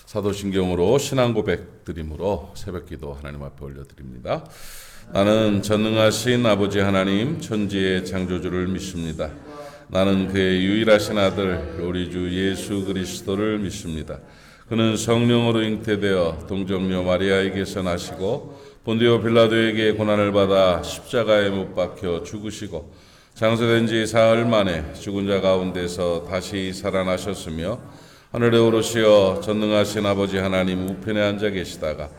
사도신경으로 신앙 고백 드림으로 새벽기도 하나님 앞에 올려드립니다. 나는 전능하신 아버지 하나님 천지의 창조주를 믿습니다. 나는 그의 유일하신 아들 우리 주 예수 그리스도를 믿습니다. 그는 성령으로 잉태되어 동정녀 마리아에게서 나시고 본디오 빌라도에게 고난을 받아 십자가에 못 박혀 죽으시고 장사된 지 사흘 만에 죽은 자 가운데서 다시 살아나셨으며 하늘에 오르시어 전능하신 아버지 하나님 우편에 앉아 계시다가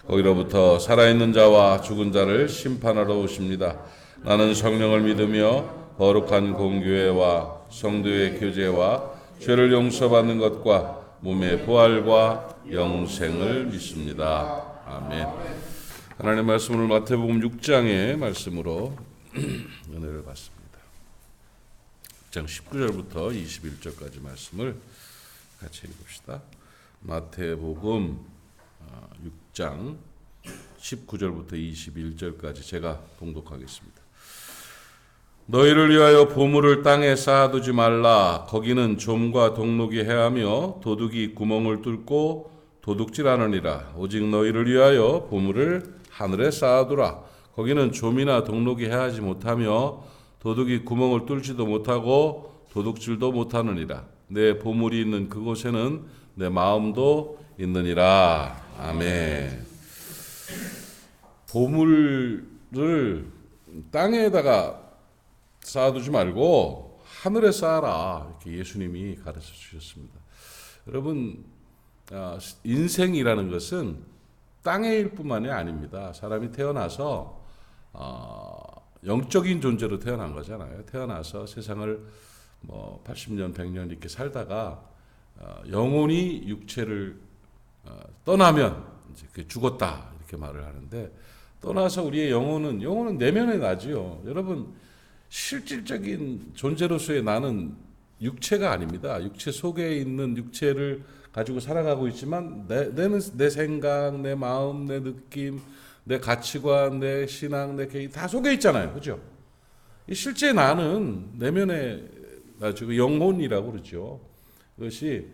거기로부터 살아있는 자와 죽은 자를 심판하러 오십니다. 나는 성령을 믿으며 거룩한 공교회와 성도의 교제와 죄를 용서받는 것과 몸의 부활과 영생을 믿습니다. 아멘. 하나님의 말씀을 마태복음 6장의 말씀으로 은혜를 받습니다. 6장 19절부터 21절까지 말씀을 같이 읽읍시다. 마태복음 6장 19절부터 21절까지 제가 봉독하겠습니다. 너희를 위하여 보물을 땅에 쌓아두지 말라. 거기는 좀과 동록이 해하며 도둑이 구멍을 뚫고 도둑질하느니라. 오직 너희를 위하여 보물을 하늘에 쌓아두라. 거기는 좀이나 동록이 해하지 못하며 도둑이 구멍을 뚫지도 못하고 도둑질도 못하느니라. 내 보물이 있는 그곳에는 내 마음도 있느니라. 아멘. 보물을 땅에다가 쌓아두지 말고 하늘에 쌓아라. 이렇게 예수님이 가르쳐 주셨습니다. 여러분, 인생이라는 것은 땅의 일뿐만이 아닙니다. 사람이 태어나서 영적인 존재로 태어난 거잖아요. 태어나서 세상을 80년, 100년 이렇게 살다가 영혼이 육체를 떠나면 이제 죽었다 이렇게 말을 하는데, 떠나서 우리의 영혼은 내면에 나지요. 여러분, 실질적인 존재로서의 나는 육체가 아닙니다. 육체 속에 있는 육체를 가지고 살아가고 있지만 내 생각, 내 마음, 내 느낌, 내 가치관, 내 신앙, 내 계획 다 속에 있잖아요. 그죠? 이 실제 나는 내면에 나지고 영혼이라고 그러죠. 그것이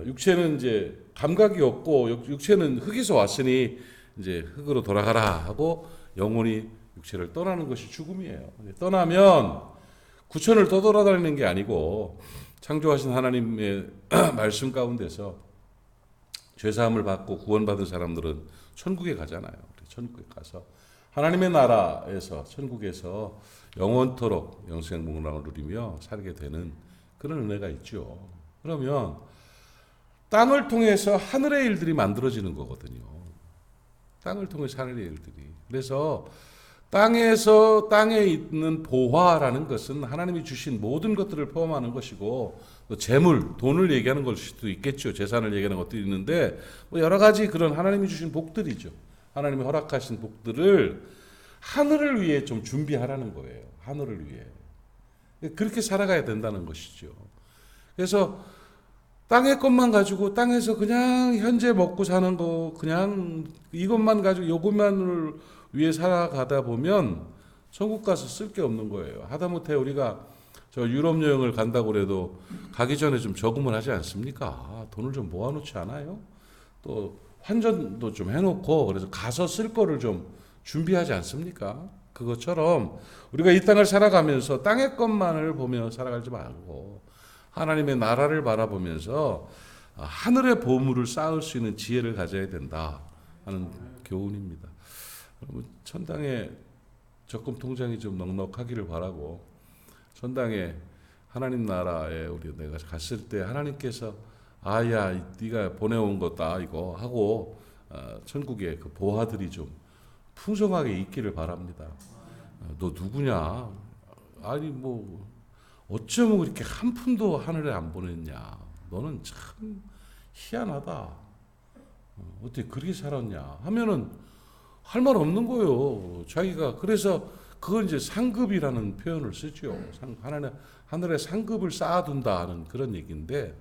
육체는 이제 감각이 없고 육체는 흙에서 왔으니 이제 흙으로 돌아가라 하고 영혼이 육체를 떠나는 것이 죽음이에요. 떠나면 구천을 떠돌아다니는 게 아니고 창조하신 하나님의 말씀 가운데서 죄사함을 받고 구원받은 사람들은 천국에 가잖아요. 천국에 가서 하나님의 나라에서 천국에서 영원토록 영생 복락을 누리며 살게 되는 그런 은혜가 있죠. 그러면 땅을 통해서 하늘의 일들이 만들어지는 거거든요. 땅을 통해서 하늘의 일들이. 그래서 땅에 있는 보화라는 것은 하나님이 주신 모든 것들을 포함하는 것이고, 재물, 돈을 얘기하는 걸 수도 있겠죠. 재산을 얘기하는 것도 있는데 여러 가지 그런 하나님이 주신 복들이죠. 하나님이 허락하신 복들을 하늘을 위해 좀 준비하라는 거예요. 하늘을 위해. 그렇게 살아가야 된다는 것이죠. 그래서 땅의 것만 가지고 땅에서 그냥 현재 먹고 사는 거 그냥 이것만 가지고 요것만을 위해 살아가다 보면 천국 가서 쓸 게 없는 거예요. 하다못해 우리가 저 유럽 여행을 간다고 그래도 가기 전에 좀 저금을 하지 않습니까? 돈을 좀 모아놓지 않아요? 또 환전도 좀 해놓고 그래서 가서 쓸 거를 좀 준비하지 않습니까? 그것처럼 우리가 이 땅을 살아가면서 땅의 것만을 보며 살아가지 말고 하나님의 나라를 바라보면서 하늘의 보물을 쌓을 수 있는 지혜를 가져야 된다 하는 교훈입니다. 천당에 적금 통장이 좀 넉넉하기를 바라고, 천당에 하나님 나라에 내가 갔을 때 하나님께서 아야 네가 보내온 거다 이거 하고 천국에 그 보화들이 좀 풍성하게 있기를 바랍니다. 너 누구냐? 아니 어쩌면 그렇게 한 푼도 하늘에 안 보냈냐? 너는 참 희한하다. 어떻게 그렇게 살았냐? 하면은 할 말 없는 거예요. 자기가 그래서 그걸 이제 상급이라는 표현을 쓰죠. 하늘에 상급을 쌓아둔다 하는 그런 얘기인데,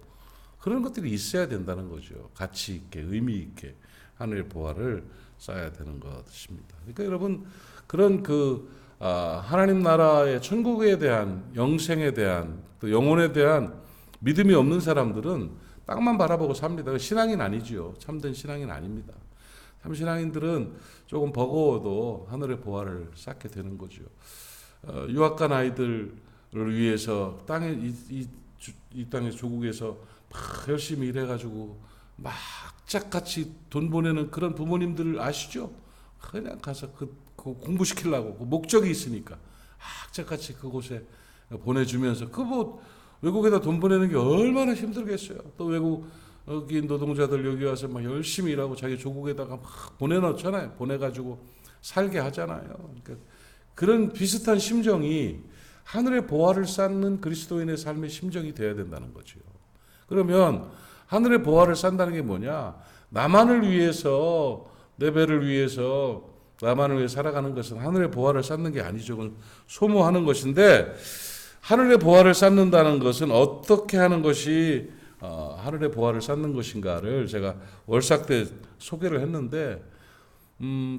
그런 것들이 있어야 된다는 거죠. 가치 있게 의미 있게 하늘의 보화를 쌓아야 되는 것입니다. 그러니까 여러분, 그런 하나님 나라의 천국에 대한 영생에 대한 또 영혼에 대한 믿음이 없는 사람들은 땅만 바라보고 삽니다. 신앙인 아니지요. 참된 신앙인 아닙니다. 참 신앙인들은 조금 버거워도 하늘의 보화를 쌓게 되는 거죠. 유학 간 아이들을 위해서 이 땅의 조국에서 막 열심히 일해가지고 막 악착같이 돈 보내는 그런 부모님들 아시죠? 그냥 가서 그 공부시키려고 그 목적이 있으니까 악착같이 그곳에 보내주면서 뭐 외국에다 돈 보내는 게 얼마나 힘들겠어요. 또 외국인 노동자들 여기 와서 막 열심히 일하고 자기 조국에다가 막 보내놓잖아요. 보내가지고 살게 하잖아요. 그러니까 그런 비슷한 심정이 하늘의 보화를 쌓는 그리스도인의 삶의 심정이 되어야 된다는 거죠. 그러면 하늘의 보화를 쌓는다는 게 뭐냐? 나만을 위해서, 내 배를 위해서, 나만을 위해 살아가는 것은 하늘의 보화를 쌓는 게 아니죠. 그건 소모하는 것인데, 하늘의 보화를 쌓는다는 것은 어떻게 하는 것이 하늘의 보화를 쌓는 것인가를 제가 월삭 때 소개를 했는데,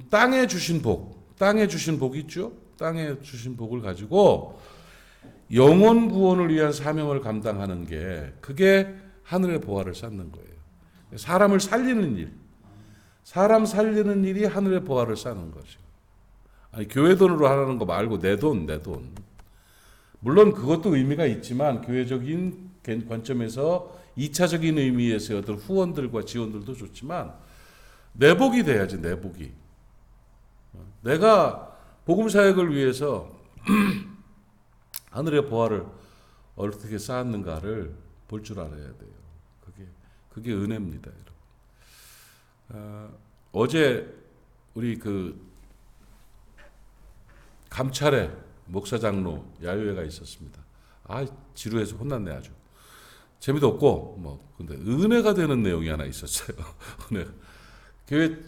땅에 주신 복 있죠? 땅에 주신 복을 가지고 영혼 구원을 위한 사명을 감당하는 게 그게 하늘의 보화를 쌓는 거예요. 사람을 살리는 일, 사람 살리는 일이 하늘의 보화를 쌓는 거죠. 아니 교회 돈으로 하라는 거 말고 내 돈. 물론 그것도 의미가 있지만 교회적인 관점에서 2차적인 의미에서의 어떤 후원들과 지원들도 좋지만 내복이 돼야지. 내복이. 내가 복음 사역을 위해서 하늘의 보화를 어떻게 쌓았는가를 볼 줄 알아야 돼요. 그게 은혜입니다, 여러분. 어제 우리 그 감찰에 목사장로 야유회가 있었습니다. 지루해서 혼났네 아주. 재미도 없고 근데 은혜가 되는 내용이 하나 있었어요.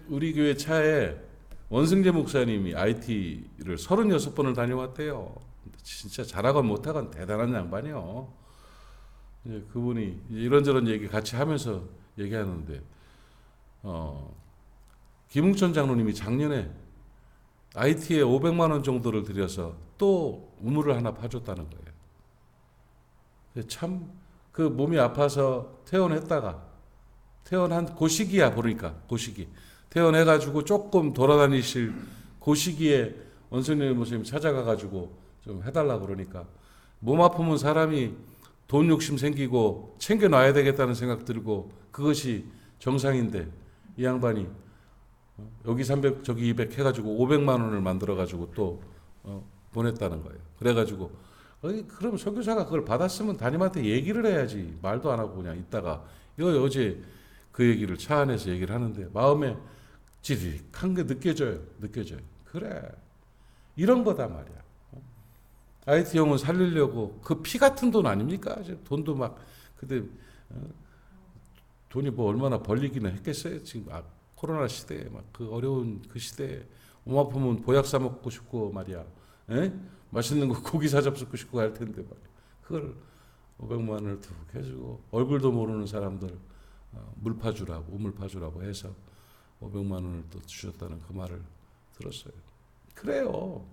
우리 교회 차에 원승재 목사님이 IT를 36번을 다녀왔대요. 진짜 잘하건 못하건 대단한 양반이요. 그분이 이런저런 얘기 같이 하면서 얘기하는데, 김웅천 장로님이 작년에 IT에 500만 원 정도를 들여서 또 우물을 하나 파줬다는 거예요. 참 그 몸이 아파서 퇴원했다가 퇴원한 그 시기야. 보니까 그 시기 퇴원해가지고 조금 돌아다니실 그 시기에 원승재 목사님 찾아가가지고 좀 해달라고 그러니까 몸 아프면 사람이 돈 욕심 생기고 챙겨놔야 되겠다는 생각 들고 그것이 정상인데 이 양반이 여기 300 저기 200 해가지고 500만 원을 만들어가지고 또 보냈다는 거예요. 그래가지고 그럼 선교사가 그걸 받았으면 담임한테 얘기를 해야지. 말도 안 하고 그냥 있다가 어제 그 얘기를 차 안에서 얘기를 하는데 마음에 찌릿한 게 느껴져요. 그래 이런 거다 말이야. IT 영혼 살리려고 그 피 같은 돈 아닙니까? 돈도 막 그때 돈이 뭐 얼마나 벌리기는 했겠어요. 지금 코로나 시대에 막 그 어려운 그 시대에 몸 아프면 보약 사 먹고 싶고 말이야. 맛있는 거 고기 사 잡수고 싶고 할 텐데 말이야. 그걸 500만 원을 툭 해주고 얼굴도 모르는 사람들 우물 파주라고 해서 500만 원을 또 주셨다는 그 말을 들었어요. 그래요.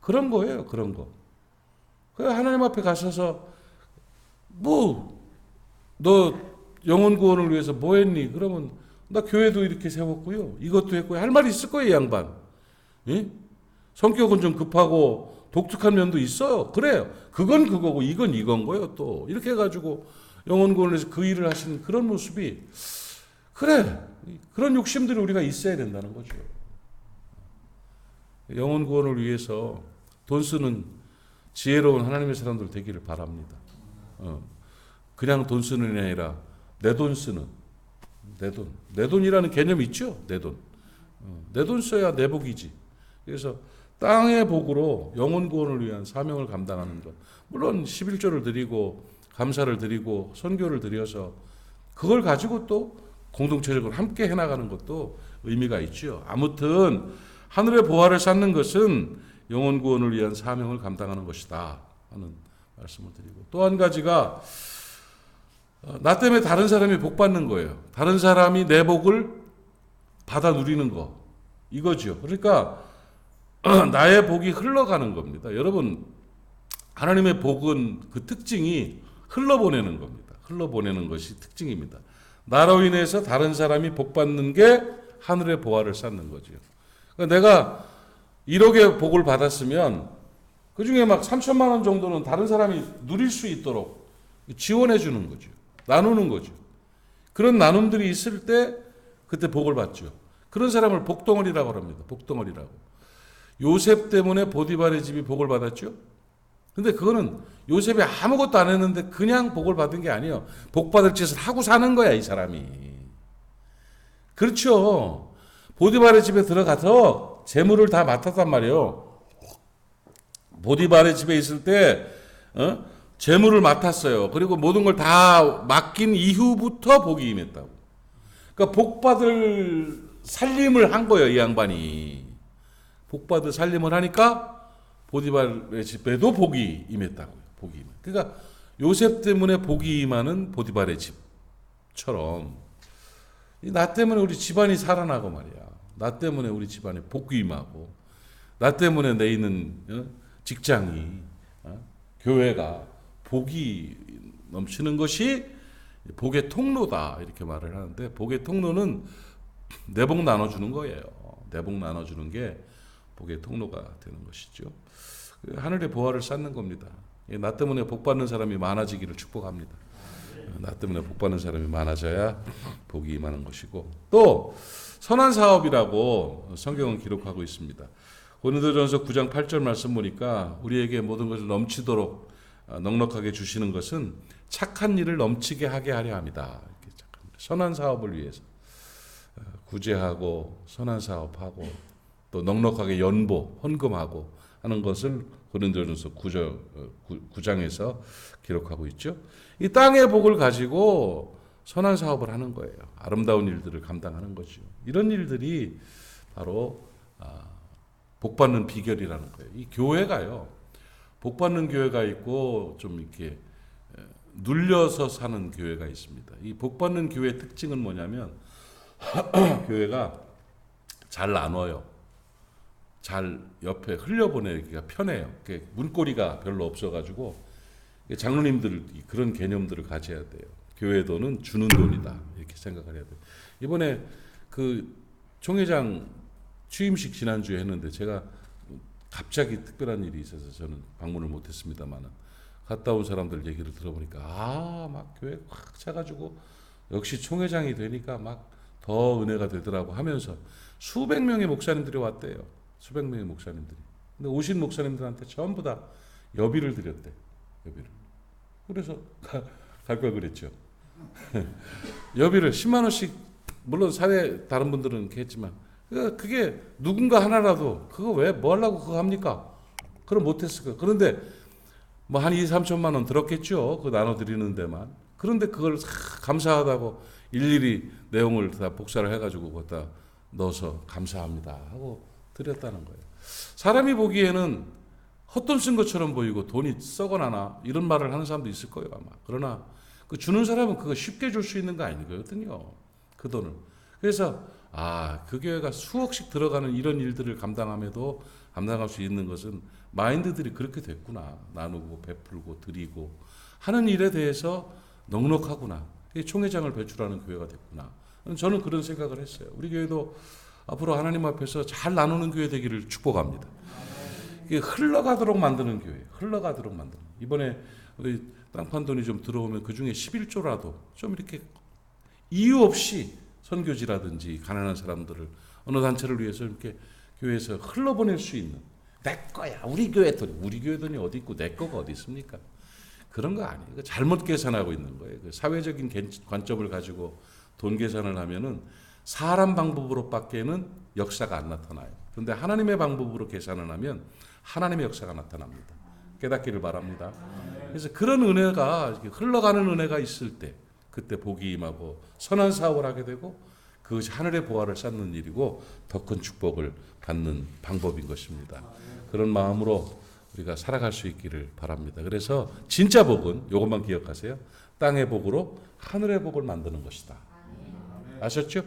그런 거예요. 그런 거. 그 하나님 앞에 가셔서 너 영혼 구원을 위해서 뭐 했니? 그러면 나 교회도 이렇게 세웠고요. 이것도 했고요. 할 말이 있을 거예요, 이 양반. 예? 성격은 좀 급하고 독특한 면도 있어요. 그래요. 그건 그거고 이건 이건 거예요. 또 이렇게 해가지고 영혼 구원을 위해서 그 일을 하시는 그런 모습이 그래. 그런 욕심들이 우리가 있어야 된다는 거죠. 영혼 구원을 위해서 돈 쓰는 지혜로운 하나님의 사람들 되기를 바랍니다. 그냥 돈 쓰는 게 아니라 내 돈 쓰는 내 돈이라는 개념이 있죠. 내 돈 써야 내 복이지. 그래서 땅의 복으로 영혼 구원을 위한 사명을 감당하는 것. 물론 11조를 드리고 감사를 드리고 선교를 드려서 그걸 가지고 또 공동체적으로 함께 해나가는 것도 의미가 있죠. 아무튼 하늘의 보화를 쌓는 것은 영혼 구원을 위한 사명을 감당하는 것이다 하는 말씀을 드리고, 또 한 가지가 나 때문에 다른 사람이 복 받는 거예요. 다른 사람이 내 복을 받아 누리는 거, 이거죠. 그러니까 나의 복이 흘러가는 겁니다. 여러분, 하나님의 복은 그 특징이 흘러보내는 겁니다. 흘러보내는 것이 특징입니다. 나로 인해서 다른 사람이 복받는 게 하늘의 보화를 쌓는 거죠. 그러니까 내가 1억의 복을 받았으면 그중에 막 3천만 원 정도는 다른 사람이 누릴 수 있도록 지원해 주는 거죠. 나누는 거죠. 그런 나눔들이 있을 때 그때 복을 받죠. 그런 사람을 복덩어리라고 합니다. 복덩어리라고. 요셉 때문에 보디발의 집이 복을 받았죠. 근데 그거는 요셉이 아무것도 안 했는데 그냥 복을 받은 게 아니에요. 복 받을 짓을 하고 사는 거야, 이 사람이. 그렇죠. 보디발의 집에 들어가서 재물을 다 맡았단 말이에요. 보디발의 집에 있을 때 재물을 맡았어요. 그리고 모든 걸 다 맡긴 이후부터 복이 임했다고. 그러니까 복 받을 살림을 한 거예요, 이 양반이. 복 받을 살림을 하니까 보디발의 집에도 복이 임했다고요. 복이 임했. 그러니까 요셉 때문에 복이 임하는 보디발의 집처럼 나 때문에 우리 집안이 살아나고 말이야. 나 때문에 우리 집안에 복이 임하고 나 때문에 내 있는 직장이 교회가 복이 넘치는 것이 복의 통로다 이렇게 말을 하는데 복의 통로는 내복 나눠주는 거예요. 내복 나눠주는 게 복의 통로가 되는 것이죠. 하늘의 보화를 쌓는 겁니다. 나 때문에 복 받는 사람이 많아지기를 축복합니다. 나 때문에 복 받는 사람이 많아져야 복이 임하는 것이고 또 선한 사업이라고 성경은 기록하고 있습니다. 고린도전서 9장 8절 말씀 보니까 우리에게 모든 것을 넘치도록 넉넉하게 주시는 것은 착한 일을 넘치게 하게 하려 합니다. 선한 사업을 위해서 구제하고 선한 사업하고 또 넉넉하게 연보, 헌금하고 하는 것을 고린도전서 9장에서 기록하고 있죠. 이 땅의 복을 가지고 선한 사업을 하는 거예요. 아름다운 일들을 감당하는 거죠. 이런 일들이 바로 복받는 비결이라는 거예요. 이 교회가요. 복받는 교회가 있고 좀 이렇게 눌려서 사는 교회가 있습니다. 이 복받는 교회의 특징은 뭐냐면 교회가 잘 나눠요. 잘 옆에 흘려보내기가 편해요. 문고리가 별로 없어가지고 장로님들 그런 개념들을 가져야 돼요. 교회 돈은 주는 돈이다 이렇게 생각을 해야 돼요. 이번에 그 총회장 취임식 지난주에 했는데 제가 갑자기 특별한 일이 있어서 저는 방문을 못했습니다만은 갔다 온 사람들 얘기를 들어보니까 막 교회 확 차가지고 역시 총회장이 되니까 막 더 은혜가 되더라고 하면서 수백 명의 목사님들이 왔대요. 수백 명의 목사님들이. 근데 오신 목사님들한테 전부 다 여비를 드렸대. 여비를. 그래서 갈 걸 그랬죠. 여비를 10만 원씩 물론 사회 다른 분들은 이렇게 했지만 그게 누군가 하나라도 그거 왜 뭐 하려고 그거 합니까? 그럼 못했을 거예요. 그런데 뭐 한 2, 3천만 원 들었겠죠. 그거 나눠드리는 데만. 그런데 그걸 감사하다고 일일이 내용을 다 복사를 해가지고 거기다 넣어서 감사합니다 하고 드렸다는 거예요. 사람이 보기에는 헛돈 쓴 것처럼 보이고 돈이 썩어나나 이런 말을 하는 사람도 있을 거예요 아마. 그러나 그 주는 사람은 그거 쉽게 줄 수 있는 거 아니거든요. 그 돈을. 그래서 그 교회가 수억씩 들어가는 이런 일들을 감당함에도 감당할 수 있는 것은 마인드들이 그렇게 됐구나. 나누고 베풀고 드리고 하는 일에 대해서 넉넉하구나. 총회장을 배출하는 교회가 됐구나. 저는 그런 생각을 했어요. 우리 교회도 앞으로 하나님 앞에서 잘 나누는 교회 되기를 축복합니다. 흘러가도록 만드는 교회, 흘러가도록 만드는. 이번에 우리 땅판 돈이 좀 들어오면 그 중에 11조라도 좀 이렇게 이유 없이 선교지라든지 가난한 사람들을 어느 단체를 위해서 이렇게 교회에서 흘러보낼 수 있는 내 거야. 우리 교회 돈이 어디 있고 내 거가 어디 있습니까? 그런 거 아니에요. 잘못 계산하고 있는 거예요. 사회적인 관점을 가지고 돈 계산을 하면은 사람 방법으로밖에는 역사가 안 나타나요. 그런데 하나님의 방법으로 계산을 하면 하나님의 역사가 나타납니다. 깨닫기를 바랍니다. 그래서 그런 은혜가 흘러가는 은혜가 있을 때 그때 복이 임하고 선한 사업을 하게 되고 그것이 하늘의 보화를 쌓는 일이고 더 큰 축복을 받는 방법인 것입니다. 그런 마음으로 우리가 살아갈 수 있기를 바랍니다. 그래서 진짜 복은 이것만 기억하세요. 땅의 복으로 하늘의 복을 만드는 것이다. 아셨죠?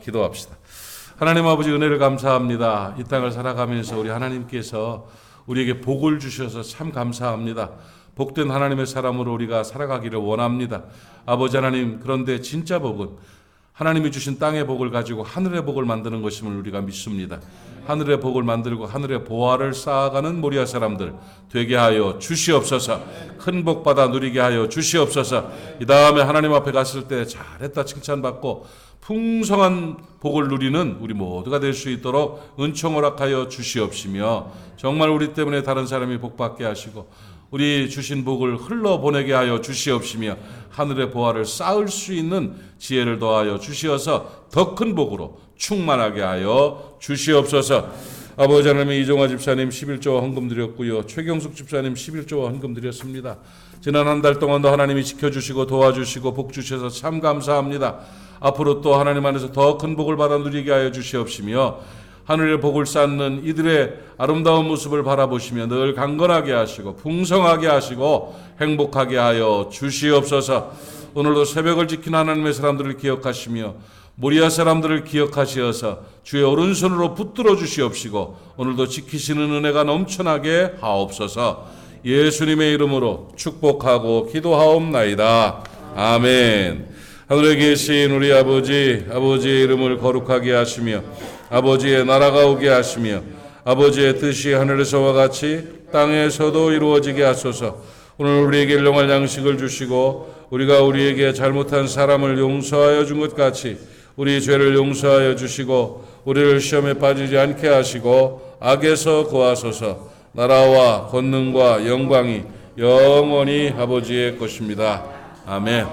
기도합시다. 하나님 아버지 은혜를 감사합니다. 이 땅을 살아가면서 우리 하나님께서 우리에게 복을 주셔서 참 감사합니다. 복된 하나님의 사람으로 우리가 살아가기를 원합니다. 아버지 하나님, 그런데 진짜 복은 하나님이 주신 땅의 복을 가지고 하늘의 복을 만드는 것임을 우리가 믿습니다. 하늘의 복을 만들고 하늘의 보화를 쌓아가는 모리아 사람들 되게 하여 주시옵소서. 큰 복 받아 누리게 하여 주시옵소서. 이 다음에 하나님 앞에 갔을 때 잘했다 칭찬받고 풍성한 복을 누리는 우리 모두가 될 수 있도록 은총 허락하여 주시옵시며, 정말 우리 때문에 다른 사람이 복받게 하시고 우리 주신 복을 흘러보내게 하여 주시옵시며, 하늘의 보화를 쌓을 수 있는 지혜를 더하여 주시어서 더 큰 복으로 충만하게 하여 주시옵소서. 아버지 하나님, 이종화 집사님 11조와 헌금 드렸고요. 최경숙 집사님 11조와 헌금 드렸습니다. 지난 한 달 동안도 하나님이 지켜주시고 도와주시고 복 주셔서 참 감사합니다. 앞으로 또 하나님 안에서 더 큰 복을 받아 누리게 하여 주시옵시며, 하늘의 복을 쌓는 이들의 아름다운 모습을 바라보시며 늘 강건하게 하시고 풍성하게 하시고 행복하게 하여 주시옵소서. 오늘도 새벽을 지킨 하나님의 사람들을 기억하시며 모리아 사람들을 기억하시어서 주의 오른손으로 붙들어 주시옵시고 오늘도 지키시는 은혜가 넘쳐나게 하옵소서. 예수님의 이름으로 축복하고 기도하옵나이다. 아멘. 하늘에 계신 우리 아버지, 아버지의 이름을 거룩하게 하시며 아버지의 나라가 오게 하시며 아버지의 뜻이 하늘에서와 같이 땅에서도 이루어지게 하소서. 오늘 우리에게 일용할 양식을 주시고 우리가 우리에게 잘못한 사람을 용서하여 준 것 같이 우리 죄를 용서하여 주시고 우리를 시험에 빠지지 않게 하시고 악에서 구하소서. 나라와 권능과 영광이 영원히 아버지의 것입니다. 아멘.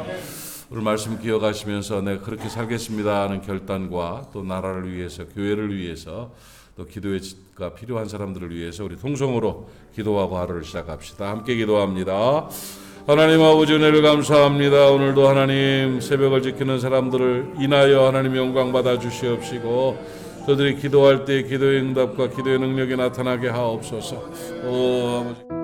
오늘 말씀 기억하시면서 내가 그렇게 살겠습니다 하는 결단과 또 나라를 위해서, 교회를 위해서, 또 기도가 필요한 사람들을 위해서 우리 통성으로 기도하고 하루를 시작합시다. 함께 기도합니다. 하나님 아버지, 은혜를 감사합니다. 오늘도 하나님 새벽을 지키는 사람들을 인하여 하나님 영광 받아 주시옵시고 저들이 기도할 때 기도의 응답과 기도의 능력이 나타나게 하옵소서. 아버지.